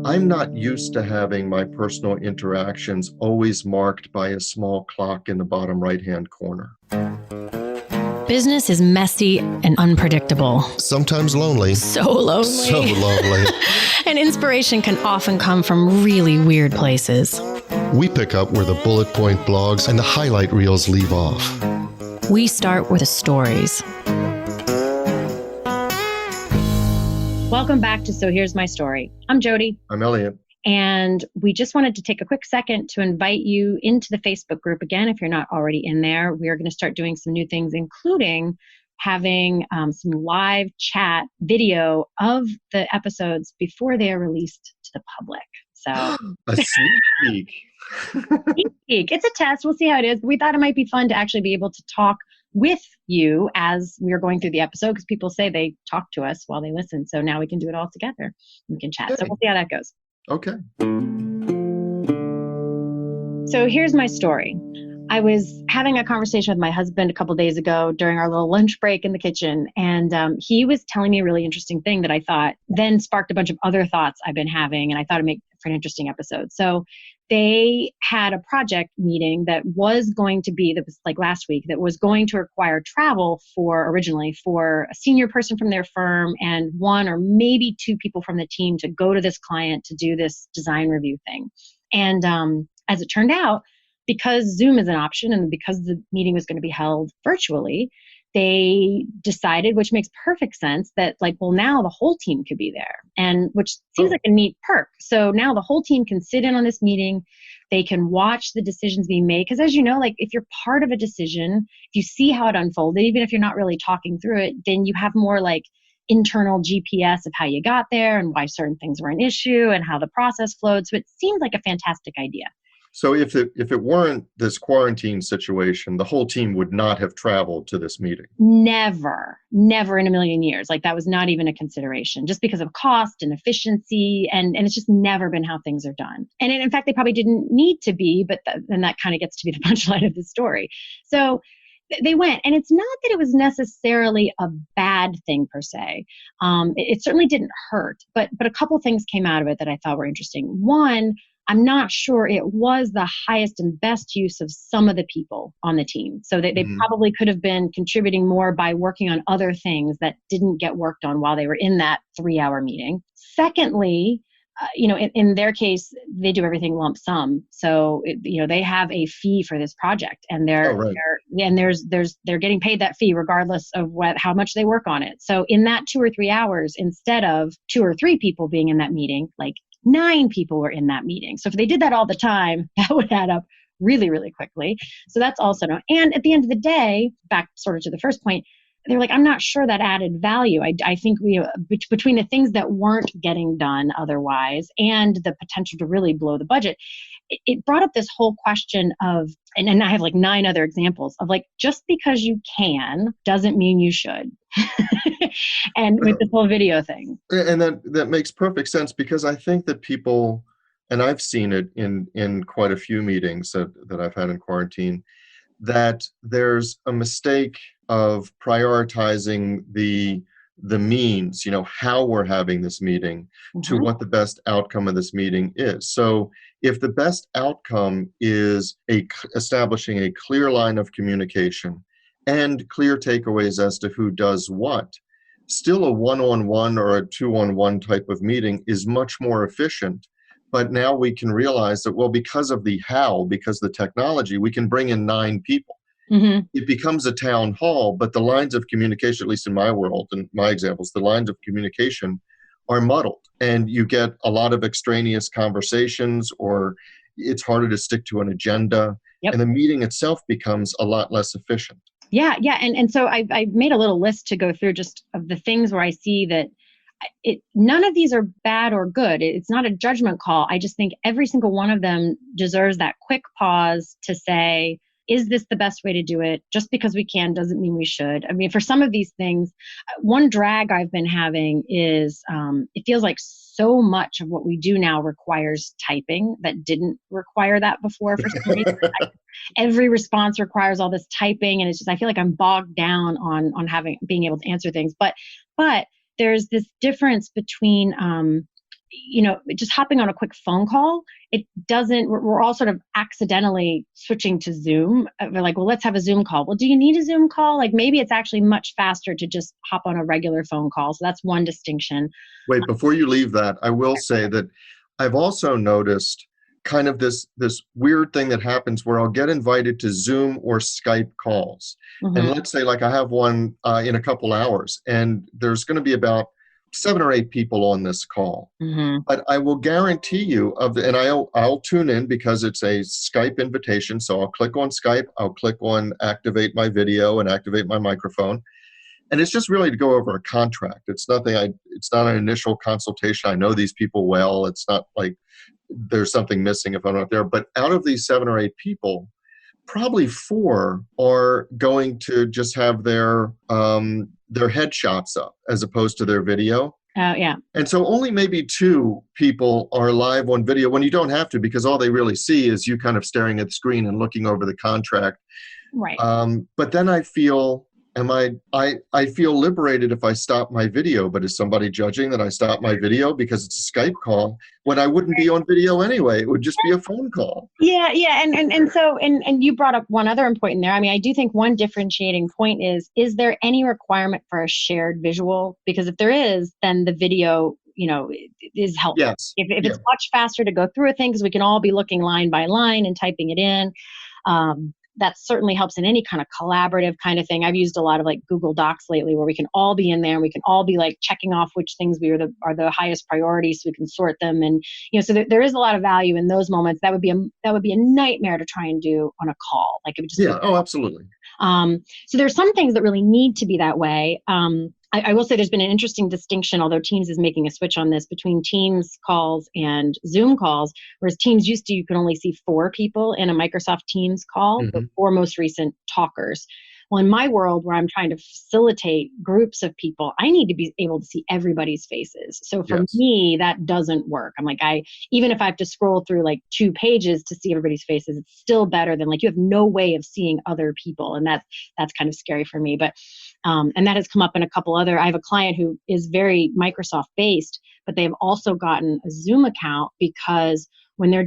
I'm not used to having my personal interactions always marked by a small clock in the bottom right-hand corner. Business is messy and unpredictable. Sometimes lonely. So lonely. So lonely. And inspiration can often come from really weird places. We pick up where the bullet point blogs and the highlight reels leave off. We start with the stories. Welcome back to So Here's My Story. I'm Jody. I'm Elliot. And we just wanted to take a quick second to invite you into the Facebook group again, if you're not already in there. We are going to start doing some new things, including having some live chat video of the episodes before they are released to the public. So a sneak peek. Sneak peek. It's a test. We'll see how it is. We thought it might be fun to actually be able to talk with you as we are going through the episode, because people say they talk to us while they listen. So now we can do it all together. We can chat. Okay. So we'll see how that goes. Okay. So here's my story. I was having a conversation with my husband a couple of days ago during our little lunch break in the kitchen. And he was telling me a really interesting thing that I thought then sparked a bunch of other thoughts I've been having. And I thought it'd make for an interesting episode. So they had a project meeting that was going to be, that was like last week, that was going to require travel originally for a senior person from their firm and one or maybe two people from the team to go to this client to do this design review thing. And as it turned out, because Zoom is an option and because the meeting was going to be held virtually, they decided, which makes perfect sense, that now the whole team could be there, and which seems like a neat perk. So now the whole team can sit in on this meeting. They can watch the decisions being made. Because as you know, if you're part of a decision, if you see how it unfolded, even if you're not really talking through it, then you have more internal GPS of how you got there and why certain things were an issue and how the process flowed. So it seemed like a fantastic idea. So if it weren't this quarantine situation, the whole team would not have traveled to this meeting. Never in a million years. That was not even a consideration, just because of cost and efficiency. And it's just never been how things are done. And in fact, they probably didn't need to be, but then that kind of gets to be the punchline of the story. So they went, and it's not that it was necessarily a bad thing per se. It certainly didn't hurt, but a couple things came out of it that I thought were interesting. One, I'm not sure it was the highest and best use of some of the people on the team. So they probably could have been contributing more by working on other things that didn't get worked on while they were in that 3-hour meeting. Secondly, in their case, they do everything lump sum. So, they have a fee for this project, and they're getting paid that fee regardless of how much they work on it. So in that 2 or 3 hours, instead of 2 or 3 people being in that meeting, 9 people were in that meeting. So if they did that all the time, that would add up really, really quickly. So that's also known. And at the end of the day, back sort of to the first point, they're I'm not sure that added value. I think between the things that weren't getting done otherwise and the potential to really blow the budget, it brought up this whole question of, and I have 9 other examples of just because you can doesn't mean you should. And with this whole video thing. And that makes perfect sense, because I think that people, and I've seen it in quite a few meetings that I've had in quarantine, that there's a mistake of prioritizing the means, how we're having this meeting, to what the best outcome of this meeting is. So if the best outcome is establishing a clear line of communication and clear takeaways as to who does what, still a one-on-one or a two-on-one type of meeting is much more efficient. But now we can realize that, because of the how, because of the technology, we can bring in 9 people. Mm-hmm. It becomes a town hall, but the lines of communication, at least in my world and my examples, the lines of communication are muddled, and you get a lot of extraneous conversations, or it's harder to stick to an agenda. Yep. And the meeting itself becomes a lot less efficient. Yeah. And so I made a little list to go through just of the things where I see that none of these are bad or good. It's not a judgment call. I just think every single one of them deserves that quick pause to say, is this the best way to do it? Just because we can doesn't mean we should. I mean, for some of these things, one drag I've been having is it feels like so much of what we do now requires typing that didn't require that before for some reason. Every response requires all this typing, and it's just, I feel like I'm bogged down on being able to answer things. But there's this difference between just hopping on a quick phone call, it doesn't, we're all sort of accidentally switching to Zoom. We're like, well, let's have a Zoom call. Well, do you need a Zoom call? Like maybe it's actually much faster to just hop on a regular phone call. So that's one distinction. Wait, before you leave that, I will say that I've also noticed kind of this weird thing that happens where I'll get invited to Zoom or Skype calls. And let's say like I have one in a couple hours, and there's going to be about 7 or 8 people on this call. But I will guarantee you and I'll tune in because it's a Skype invitation. So I'll click on Skype, I'll click on activate my video and activate my microphone. And it's just really to go over a contract. It's nothing. It's not an initial consultation. I know these people well. It's not like there's something missing if I'm not there. But out of these 7 or 8 people, probably 4 are going to just have their headshots up as opposed to their video. Yeah. And so only maybe 2 people are live on video when you don't have to, because all they really see is you kind of staring at the screen and looking over the contract. Right. But then I feel. I feel liberated if I stop my video, but is somebody judging that I stop my video because it's a Skype call when I wouldn't be on video anyway? It would just be a phone call. Yeah. And you brought up one other important there. I mean, I do think one differentiating point is there any requirement for a shared visual? Because if there is, then the video, is helpful. Yes. If it's much faster to go through a thing because we can all be looking line by line and typing it in. That certainly helps in any kind of collaborative kind of thing. I've used a lot of like Google Docs lately where we can all be in there and we can all be like checking off which things are the highest priority so we can sort them. And, so there is a lot of value in those moments. That would be a nightmare to try and do on a call. Like it would just Oh, absolutely. So there's some things that really need to be that way. I will say there's been an interesting distinction, although Teams is making a switch on this, between Teams calls and Zoom calls, whereas Teams used to, you could only see 4 people in a Microsoft Teams call, the 4 most recent talkers. Well, in my world where I'm trying to facilitate groups of people, I need to be able to see everybody's faces. So for me, that doesn't work. I'm like, even if I have to scroll through like 2 pages to see everybody's faces, it's still better than like you have no way of seeing other people. And that's kind of scary for me. But and that has come up in a couple other, I have a client who is very Microsoft based, but they've also gotten a Zoom account because when they're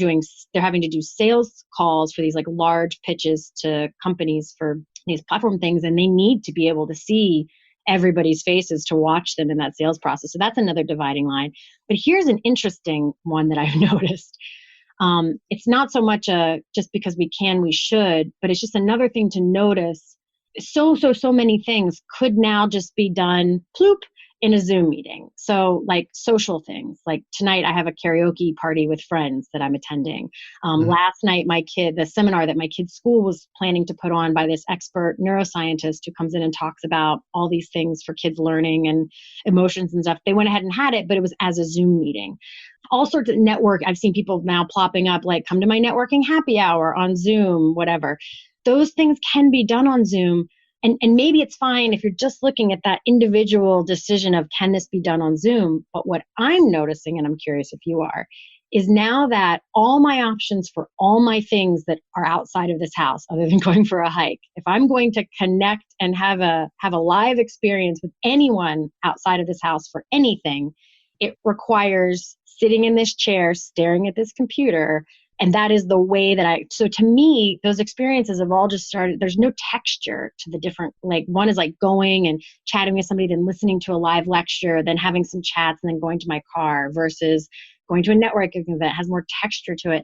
having to do sales calls for these like large pitches to companies for these platform things, and they need to be able to see everybody's faces to watch them in that sales process. So that's another dividing line. But here's an interesting one that I've noticed. It's not so much just because we should, but it's just another thing to notice. So many things could now just be done ploop in a Zoom meeting. So like social things, like tonight I have a karaoke party with friends that I'm attending. Last night, the seminar that my kid's school was planning to put on by this expert neuroscientist who comes in and talks about all these things for kids learning and emotions and stuff. They went ahead and had it, but it was as a Zoom meeting. All sorts of network. I've seen people now plopping up like, come to my networking happy hour on Zoom, whatever. Those things can be done on Zoom. And maybe it's fine if you're just looking at that individual decision of, can this be done on Zoom? But what I'm noticing, and I'm curious if you are, is now that all my options for all my things that are outside of this house, other than going for a hike, if I'm going to connect and have a live experience with anyone outside of this house for anything, it requires sitting in this chair, staring at this computer. And that is the way that so to me, those experiences have all just started, there's no texture to the different, like one is like going and chatting with somebody, then listening to a live lecture, then having some chats and then going to my car versus going to a networking event that has more texture to it.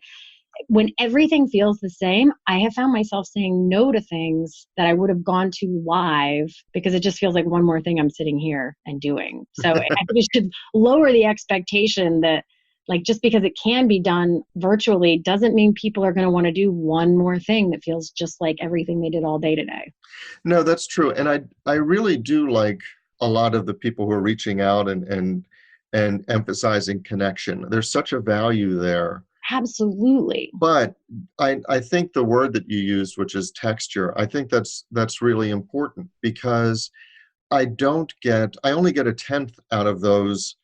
When everything feels the same, I have found myself saying no to things that I would have gone to live because it just feels like one more thing I'm sitting here and doing. So I think we should lower the expectation that like just because it can be done virtually doesn't mean people are going to want to do one more thing that feels just like everything they did all day today. No, that's true. And I really do like a lot of the people who are reaching out and emphasizing connection. There's such a value there. Absolutely. But I think the word that you used, which is texture, I think that's really important because I only get 1/10 out of those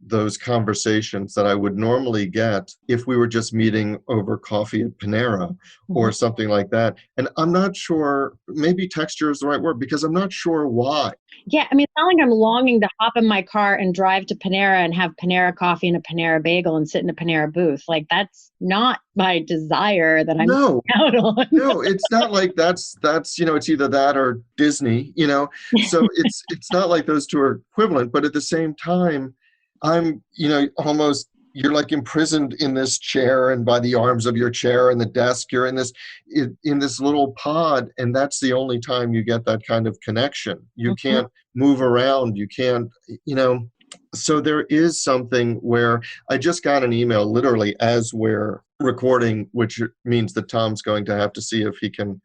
those conversations that I would normally get if we were just meeting over coffee at Panera or Mhm. something like that. And I'm not sure, maybe texture is the right word, because I'm not sure why. Yeah, I mean, it's not like I'm longing to hop in my car and drive to Panera and have Panera coffee and a Panera bagel and sit in a Panera booth. Like that's not my desire that I'm No, out on. no, it's not like that's it's either that or Disney. So it's not like those two are equivalent, but at the same time, I'm, almost, you're like imprisoned in this chair, and by the arms of your chair and the desk, you're in this little pod, and that's the only time you get that kind of connection. You Mhm. can't move around, you can't, so there is something where I just got an email literally as we're recording, which means that Tom's going to have to see if he can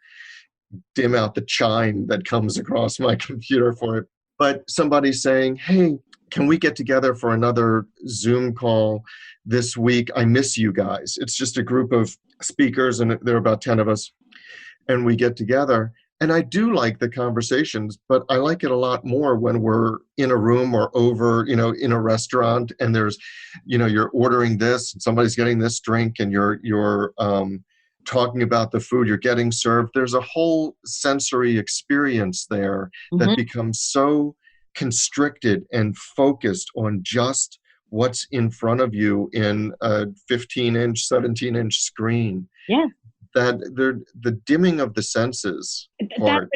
dim out the chime that comes across my computer for it. But somebody's saying, hey, can we get together for another Zoom call this week? I miss you guys. It's just a group of speakers, and there are about 10 of us, and we get together. And I do like the conversations, but I like it a lot more when we're in a room or over, in a restaurant, and there's, you're ordering this, and somebody's getting this drink, and you're talking about the food you're getting served. There's a whole sensory experience there that Mhm. becomes so constricted and focused on just what's in front of you in a 15-inch, 17-inch screen, Yeah. that the dimming of the senses That part.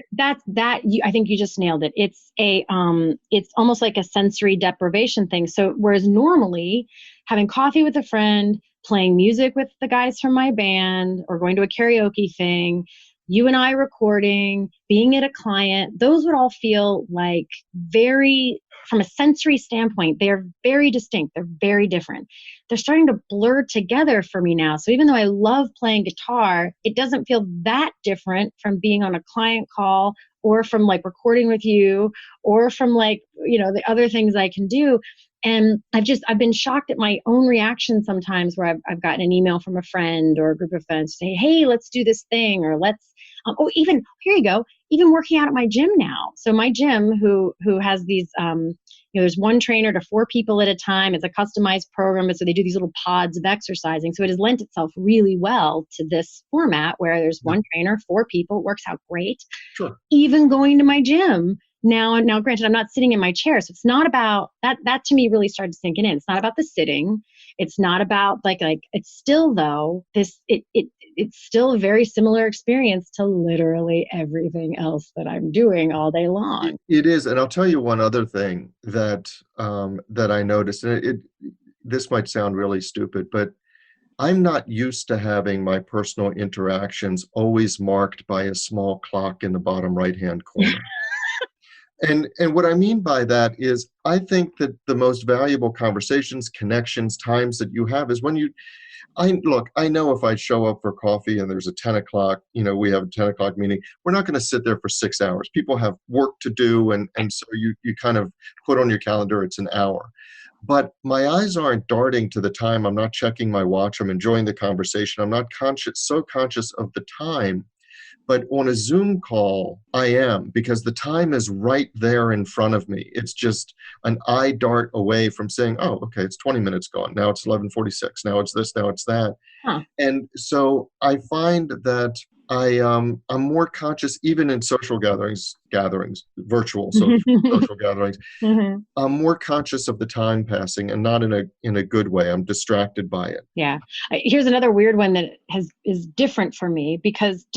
I think you just nailed it. It's almost like a sensory deprivation thing. So whereas normally having coffee with a friend, playing music with the guys from my band, or going to a karaoke thing, you and I recording, being at a client, those would all feel like very, from a sensory standpoint, they're very distinct. They're very different. They're starting to blur together for me now. So even though I love playing guitar, it doesn't feel that different from being on a client call, or from like recording with you, or from like, the other things I can do. And I've been shocked at my own reaction sometimes, where I've gotten an email from a friend or a group of friends say, hey, let's do this thing, or even, here you go, even working out at my gym now. So my gym, who has these, there's one trainer to 4 people at a time. It's a customized program. And so they do these little pods of exercising. So it has lent itself really well to this format where there's Yeah, one trainer, 4 people. It works out great. sure. Even going to my gym now, granted, I'm not sitting in my chair. So it's not about that. That to me really started sinking in. It's not about the sitting. It's not about like, it's still though, it's still a very similar experience to literally everything else that I'm doing all day long. It is, and I'll tell you one other thing that I noticed, and this might sound really stupid, but I'm not used to having my personal interactions always marked by a small clock in the bottom right-hand corner. And what I mean by that is, I think that the most valuable conversations, connections, times that you have is when I know if I show up for coffee and there's a 10 o'clock, we have a 10 o'clock meeting, we're not going to sit there for 6 hours. People have work to do. And so you kind of put on your calendar, it's an hour. But my eyes aren't darting to the time. I'm not checking my watch. I'm enjoying the conversation. I'm not so conscious of the time. But on a Zoom call, I am, because the time is right there in front of me. It's just an eye dart away from saying, oh, okay, it's 20 minutes gone. Now it's 11:46. Now it's this, now it's that. Huh. And so I find that I'm more conscious, even in social gatherings, virtual social gatherings. Mhm. I'm more conscious of the time passing, and not in a good way. I'm distracted by it. Yeah. Here's another weird one that is different for me, because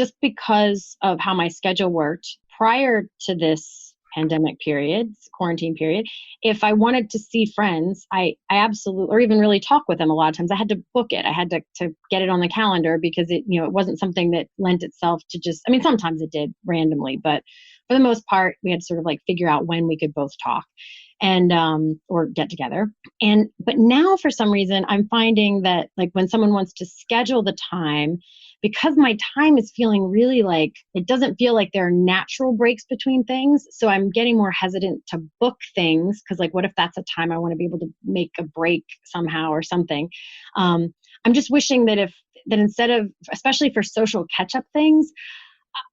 of how my schedule worked prior to this pandemic period, quarantine period. If I wanted to see friends, I absolutely, or even really talk with them, a lot of times I had to book it. I had to get it on the calendar, because it wasn't something that lent itself to just, I mean, sometimes it did randomly, but for the most part, we had to sort of like figure out when we could both talk and or get together. But now for some reason I'm finding that, like, when someone wants to schedule the time, because my time is feeling really like it doesn't feel like there are natural breaks between things, so I'm getting more hesitant to book things, because like, what if that's a time I want to be able to make a break somehow or something. I'm just wishing that instead of, especially for social catch up things,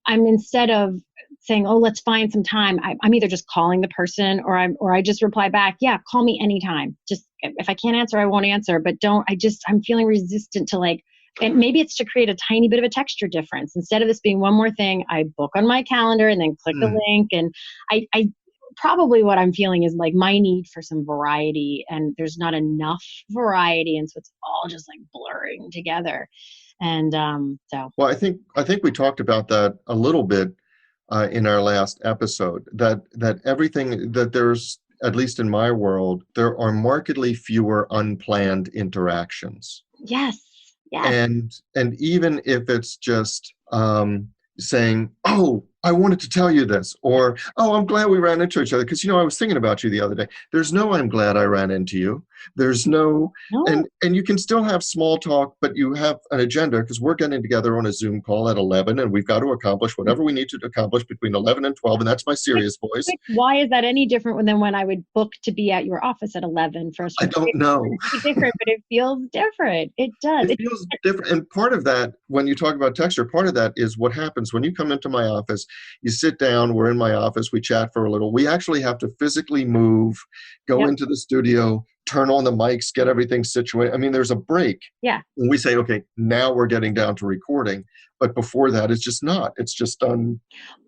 I'm, instead of saying, oh, let's find some time, I'm either just calling the person, or I just reply back, yeah, call me anytime. Just, if I can't answer, I won't answer, but I'm feeling resistant to like, and maybe it's to create a tiny bit of a texture difference. Instead of this being one more thing, I book on my calendar and then click a link. And I probably what I'm feeling is like my need for some variety, and there's not enough variety. And so it's all just like blurring together. And so. Well, I think we talked about that a little bit in our last episode, that everything that there's, at least in my world, there are markedly fewer unplanned interactions. Yes. Yes. And even if it's just saying, "Oh, I wanted to tell you this," or, "Oh, I'm glad we ran into each other because I was thinking about you the other day." There's no "I'm glad I ran into you." There's no, No. and you can still have small talk, but you have an agenda because we're getting together on a Zoom call at 11, and we've got to accomplish whatever we need to accomplish between 11 and 12, and that's my serious voice. Why is that any different than when I would book to be at your office at 11 for us? I don't know. It's different, but it feels different. It does. It feels different. And part of that, when you talk about texture, part of that is what happens when you come into my office. You sit down, we're in my office, we chat for a little. We actually have to physically move, go into the studio, turn on the mics, get everything situated. I mean, there's a break. Yeah. And we say, okay, now we're getting down to recording. But before that, it's just not. It's just done.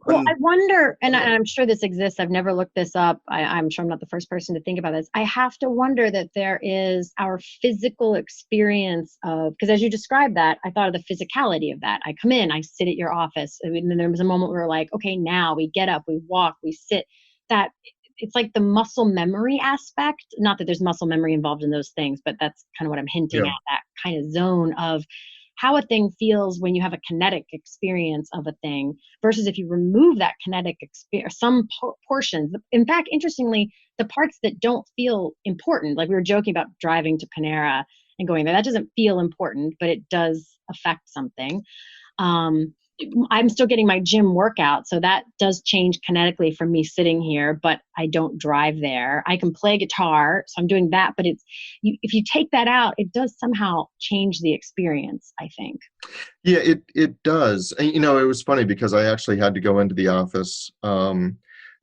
Well, I wonder, and I'm sure this exists. I've never looked this up. I'm sure I'm not the first person to think about this. I have to wonder that there is our physical experience of, because as you described that, I thought of the physicality of that. I come in, I sit at your office. I mean, then there was a moment where we're like, okay, now we get up, we walk, we sit. That it's like the muscle memory aspect. Not that there's muscle memory involved in those things, but that's kind of what I'm hinting at, that kind of zone of how a thing feels when you have a kinetic experience of a thing versus if you remove that kinetic experience, some portions. In fact, interestingly, the parts that don't feel important, like we were joking about driving to Panera and going there, that doesn't feel important, but it does affect something. I'm still getting my gym workout, so that does change kinetically from me sitting here, but I don't drive there. I can play guitar, so I'm doing that, but if you take that out, it does somehow change the experience, I think. Yeah, it does. And, it was funny because I actually had to go into the office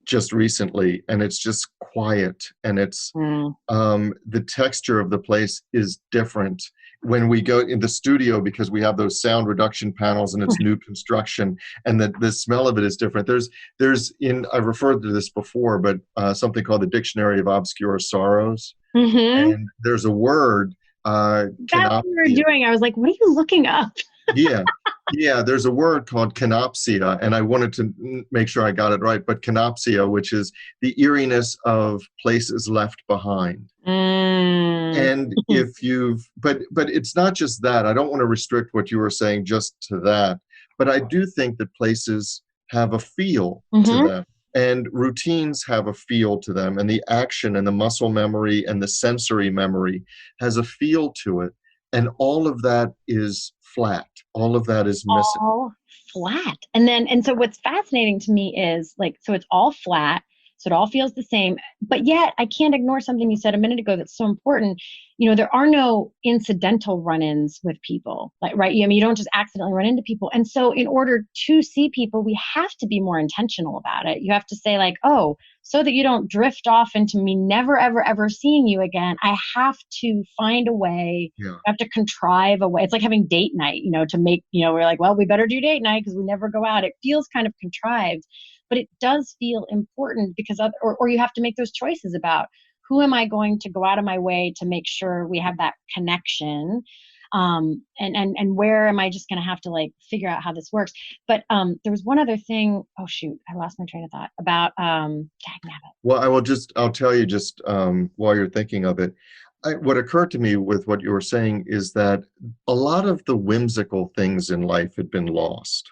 just recently, and it's just quiet, and it's the texture of the place is different when we go in the studio because we have those sound reduction panels and it's new construction, and the smell of it is different. There's I've referred to this before, but something called the Dictionary of Obscure Sorrows, and there's a word. That's what you were doing. I was like, what are you looking up? Yeah, there's a word called canopsia, and I wanted to make sure I got it right, but canopsia, which is the eeriness of places left behind. And but it's not just that. I don't want to restrict what you were saying just to that, but I do think that places have a feel to them, and routines have a feel to them, and the action and the muscle memory and the sensory memory has a feel to it, and all of that is flat. All of that is missing. All flat. And so what's fascinating to me is like, so it's all flat. So it all feels the same, but yet I can't ignore something you said a minute ago that's so important. There are no incidental run-ins with people, like, right? I mean, you don't just accidentally run into people. And so in order to see people, we have to be more intentional about it. You have to say like, oh, so that you don't drift off into me never, ever, ever seeing you again, I have to find a way. I have to contrive a way. It's like having date night, to make, we're like, well, we better do date night because we never go out. It feels kind of contrived, but it does feel important because or you have to make those choices about who am I going to go out of my way to make sure we have that connection. And where am I just going to have to like figure out how this works? But there was one other thing. Oh shoot, I lost my train of thought about dagnabbit. Well, I'll tell you just while you're thinking of it. What occurred to me with what you were saying is that a lot of the whimsical things in life had been lost.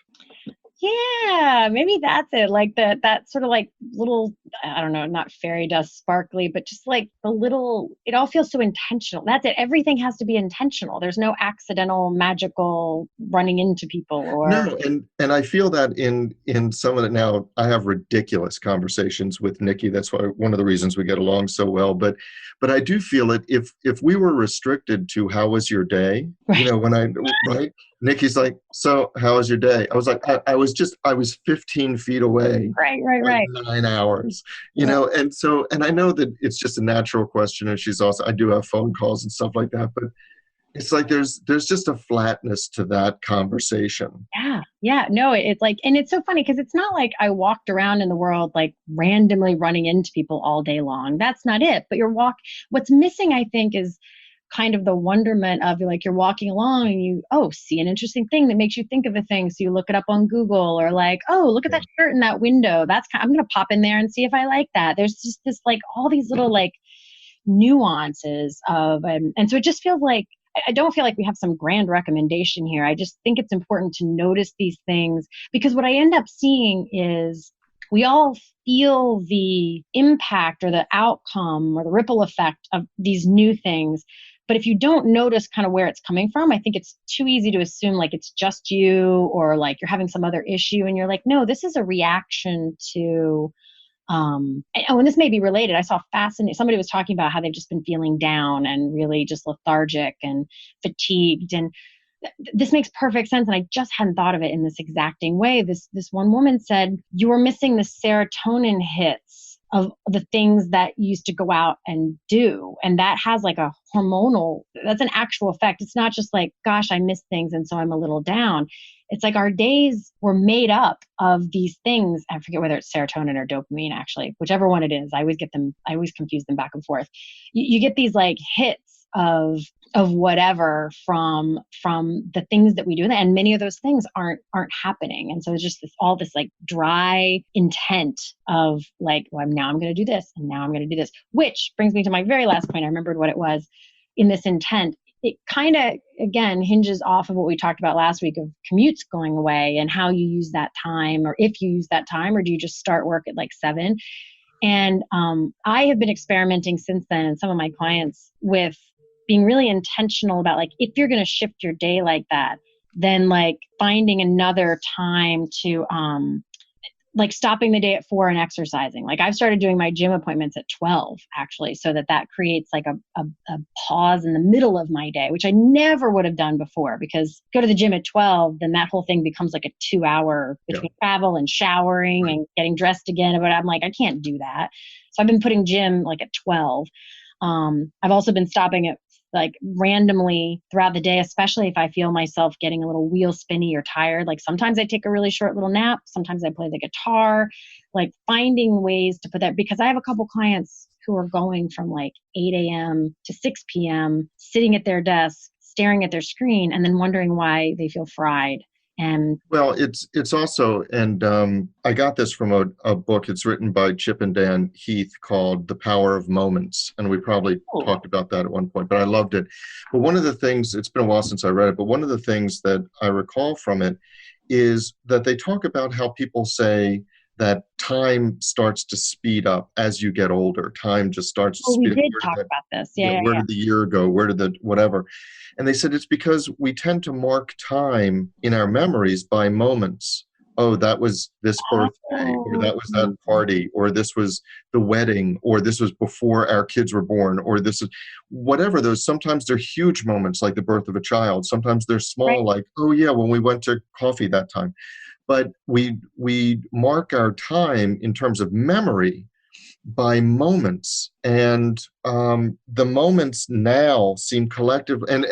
Yeah, maybe that's it. Like that sort of like little, I don't know, not fairy dust sparkly, but just like the little, it all feels so intentional. That's it. Everything has to be intentional. There's no accidental, magical running into people or. No, and I feel that in some of it now, I have ridiculous conversations with Nikki. That's why one of the reasons we get along so well. But I do feel it if we were restricted to how was your day, right. Right? Nikki's like, so how was your day? I was like, I was I was 15 feet away Right, right, like right. 9 hours, Yeah. and I know that it's just a natural question. And I do have phone calls and stuff like that, but it's like there's just a flatness to that conversation. Yeah. Yeah. No, it's like, and it's so funny because it's not like I walked around in the world like randomly running into people all day long. That's not it. But what's missing, I think, is kind of the wonderment of like you're walking along and you see an interesting thing that makes you think of a thing, so you look it up on Google, or like, oh, look at that shirt in that window, I'm gonna pop in there and see if I like that. There's just this like all these little like nuances of and so it just feels like I don't feel like we have some grand recommendation here. I just think it's important to notice these things, because what I end up seeing is we all feel the impact or the outcome or the ripple effect of these new things. But if you don't notice kind of where it's coming from, I think it's too easy to assume like it's just you, or like you're having some other issue. And you're like, no, this is a reaction to and this may be related. I saw fascinating, somebody was talking about how they've just been feeling down and really just lethargic and fatigued. And this makes perfect sense. And I just hadn't thought of it in this exacting way. This one woman said, you were missing the serotonin hits of the things that you used to go out and do. And that has like a hormonal, that's an actual effect. It's not just like, gosh, I miss things and so I'm a little down. It's like our days were made up of these things. I forget whether it's serotonin or dopamine, actually, whichever one it is. I always confuse them back and forth. You get these like hits of whatever from the things that we do, and many of those things aren't happening. And so it's just all this like dry intent of like, well, now I'm going to do this and now I'm going to do this, which brings me to my very last point. I remembered what it was in this intent. It kind of, again, hinges off of what we talked about last week of commutes going away and how you use that time, or if you use that time, or do you just start work at like 7? And I have been experimenting since then, and some of my clients, with being really intentional about like, if you're going to shift your day like that, then like finding another time to like stopping the day at 4 and exercising. Like I've started doing my gym appointments at 12, actually, so that creates like a pause in the middle of my day, which I never would have done before, because go to the gym at 12, then that whole thing becomes like a 2-hour between travel and showering and getting dressed again. But I'm like, I can't do that. So I've been putting gym like at 12. I've also been stopping it like randomly throughout the day, especially if I feel myself getting a little wheel spinny or tired. Like sometimes I take a really short little nap. Sometimes I play the guitar, like finding ways to put that, because I have a couple clients who are going from like 8 a.m. to 6 p.m. sitting at their desk, staring at their screen, and then wondering why they feel fried. And Well, it's also, and I got this from a book. It's written by Chip and Dan Heath called The Power of Moments, and we probably talked about that at one point, but I loved it. But one of the things, it's been a while since I read it, but one of the things that I recall from it is that they talk about how people say that time starts to speed up as you get older. Time just starts to we speed up. did talk about this. Yeah. Where did the year go? Where did the whatever? And they said it's because we tend to mark time in our memories by moments. Oh, that was this birthday, or that was that party, or this was the wedding, or this was before our kids were born, or this is whatever. Those, sometimes they're huge moments like the birth of a child. Sometimes they're small, like, oh yeah, when we went to coffee that time. But we mark our time in terms of memory by moments, and the moments now seem collective. And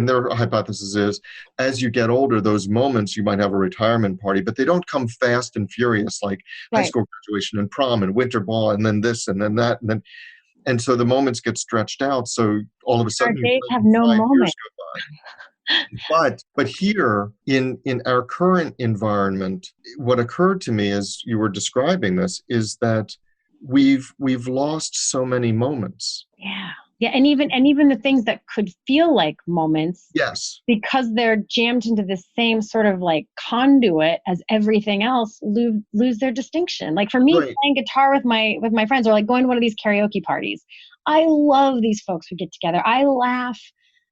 their hypothesis is, as you get older, those moments, you might have a retirement party, but they don't come fast and furious like high school graduation and prom and winter ball and then this and then that, and so the moments get stretched out. So all of a our sudden, days have no 5 moment. years go by. But here in our current environment, what occurred to me as you were describing this is that we've lost so many moments. Yeah. Yeah. And even the things that could feel like moments, Yes. because they're jammed into the same sort of like conduit as everything else, lose their distinction. Like for me, playing guitar with my friends, or like going to one of these karaoke parties. I love these folks who get together. I laugh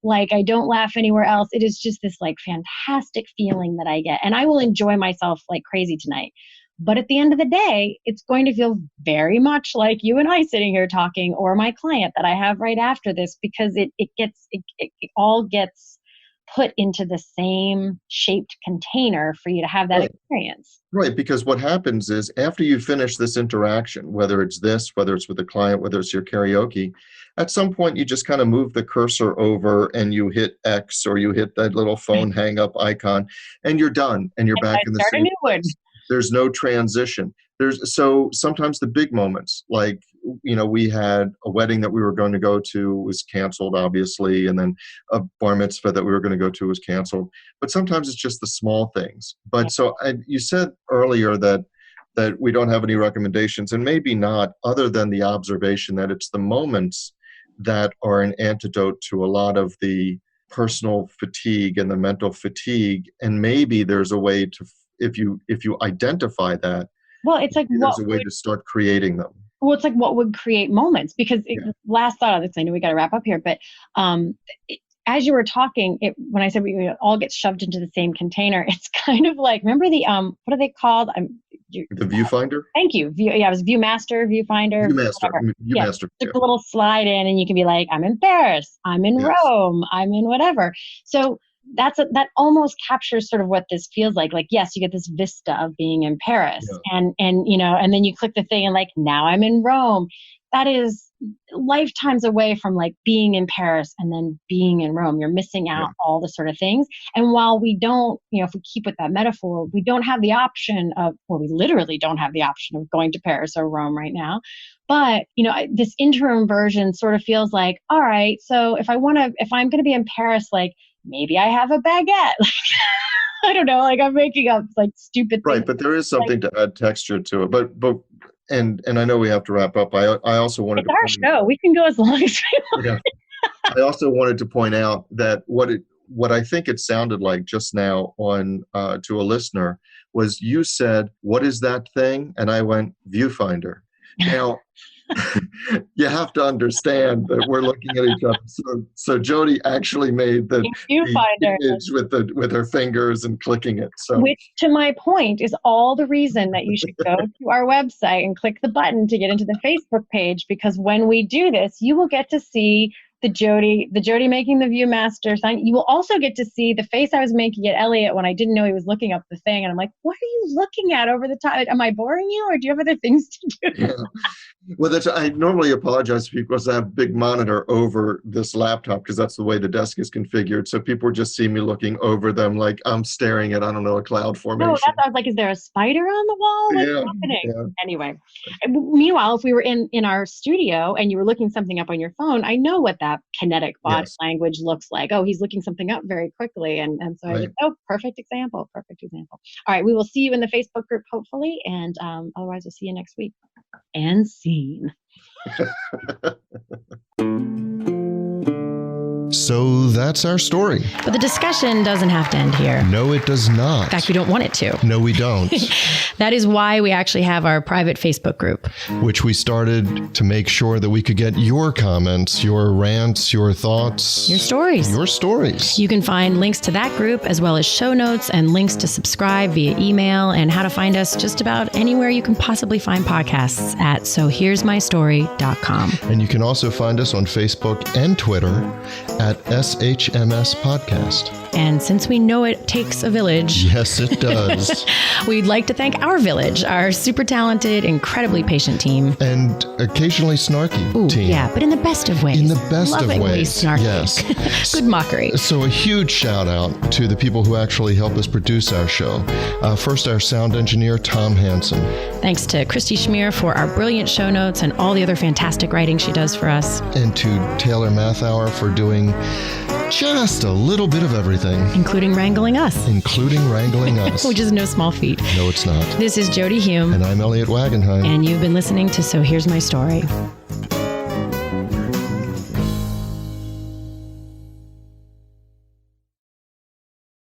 like I don't laugh anywhere else. It is just this like fantastic feeling that I get, and I will enjoy myself like crazy tonight. But at the end of the day, it's going to feel very much like you and I sitting here talking, or my client that I have right after this, because it all gets put into the same shaped container for you to have that experience. Right, because what happens is after you finish this interaction, whether it's this, whether it's with a client, whether it's your karaoke, at some point you just kind of move the cursor over and you hit X or you hit that little phone hang up icon and you're done and you're back in the same place. There's no transition. So sometimes the big moments, like, we had a wedding that we were going to go to was canceled, obviously, and then a bar mitzvah that we were going to go to was canceled. But sometimes it's just the small things. But you said earlier that we don't have any recommendations, and maybe not, other than the observation that it's the moments that are an antidote to a lot of the personal fatigue and the mental fatigue. And maybe there's a way to, if you identify that, well, it's like there's a way to start creating them. Well, it's like what would create moments, because last thought on this, I know we got to wrap up here, but as you were talking, when I said we all get shoved into the same container, it's kind of like, remember the, what are they called? The viewfinder? Thank you. It was Viewmaster, Viewfinder. Viewmaster. Just a little slide in and you can be like, I'm in Paris, I'm in Rome, I'm in whatever. So that almost captures sort of what this feels like. Like, yes, you get this vista of being in Paris and then you click the thing and like, now I'm in Rome. That is lifetimes away from like being in Paris and then being in Rome. You're missing out all the sort of things. And while we don't, if we keep with that metaphor, we don't have the option of, we literally don't have the option of going to Paris or Rome right now. But, this interim version sort of feels like, all right, so if I'm going to be in Paris, like, maybe I have a baguette. I don't know, like I'm making up like stupid things. Right, but there is something to add texture to it. But and I know we have to wrap up. I also wanted it's our show. We can go as long as we want. I also wanted to point out that what I think it sounded like just now on to a listener was you said, "What is that thing?" And I went, "Viewfinder." Now, you have to understand that we're looking at each other. So Jody actually made the image with her fingers and clicking it. So, which, to my point, is all the reason that you should go to our website and click the button to get into the Facebook page. Because when we do this, you will get to see the Jody making the Viewmaster sign. You will also get to see the face I was making at Elliot when I didn't know he was looking up the thing. And I'm like, what are you looking at over the top? Am I boring you, or do you have other things to do? Yeah. Well, I normally apologize to people because I have a big monitor over this laptop because that's the way the desk is configured. So people just see me looking over them like I'm staring at, I don't know, a cloud formation. No, I was like, is there a spider on the wall? What's happening? Yeah. Anyway, meanwhile, if we were in our studio and you were looking something up on your phone, I know what that kinetic body language looks like. Oh, he's looking something up very quickly. And so I just, perfect example. All right, we will see you in the Facebook group, hopefully. And otherwise, we'll see you next week. And scene. So that's our story. But the discussion doesn't have to end here. No, it does not. In fact, we don't want it to. No, we don't. That is why we actually have our private Facebook group, which we started to make sure that we could get your comments, your rants, your thoughts, your stories. You can find links to that group as well as show notes and links to subscribe via email and how to find us just about anywhere you can possibly find podcasts at sohere'smystory.com. And you can also find us on Facebook and Twitter at SHMS Podcast. And since we know it takes a village. Yes, it does. We'd like to thank our village, our super talented, incredibly patient team. And occasionally snarky team. Yeah, but in the best of ways. In the best of ways. Snarky. Yes. Good mockery. So a huge shout out to the people who actually help us produce our show. First, our sound engineer, Tom Hansen. Thanks to Christy Schmier for our brilliant show notes and all the other fantastic writing she does for us. And to Taylor Mathauer for doing just a little bit of everything. Including wrangling us. Which is no small feat. No, it's not. This is Jody Hume. And I'm Elliot Wagenheim. And you've been listening to So Here's My Story.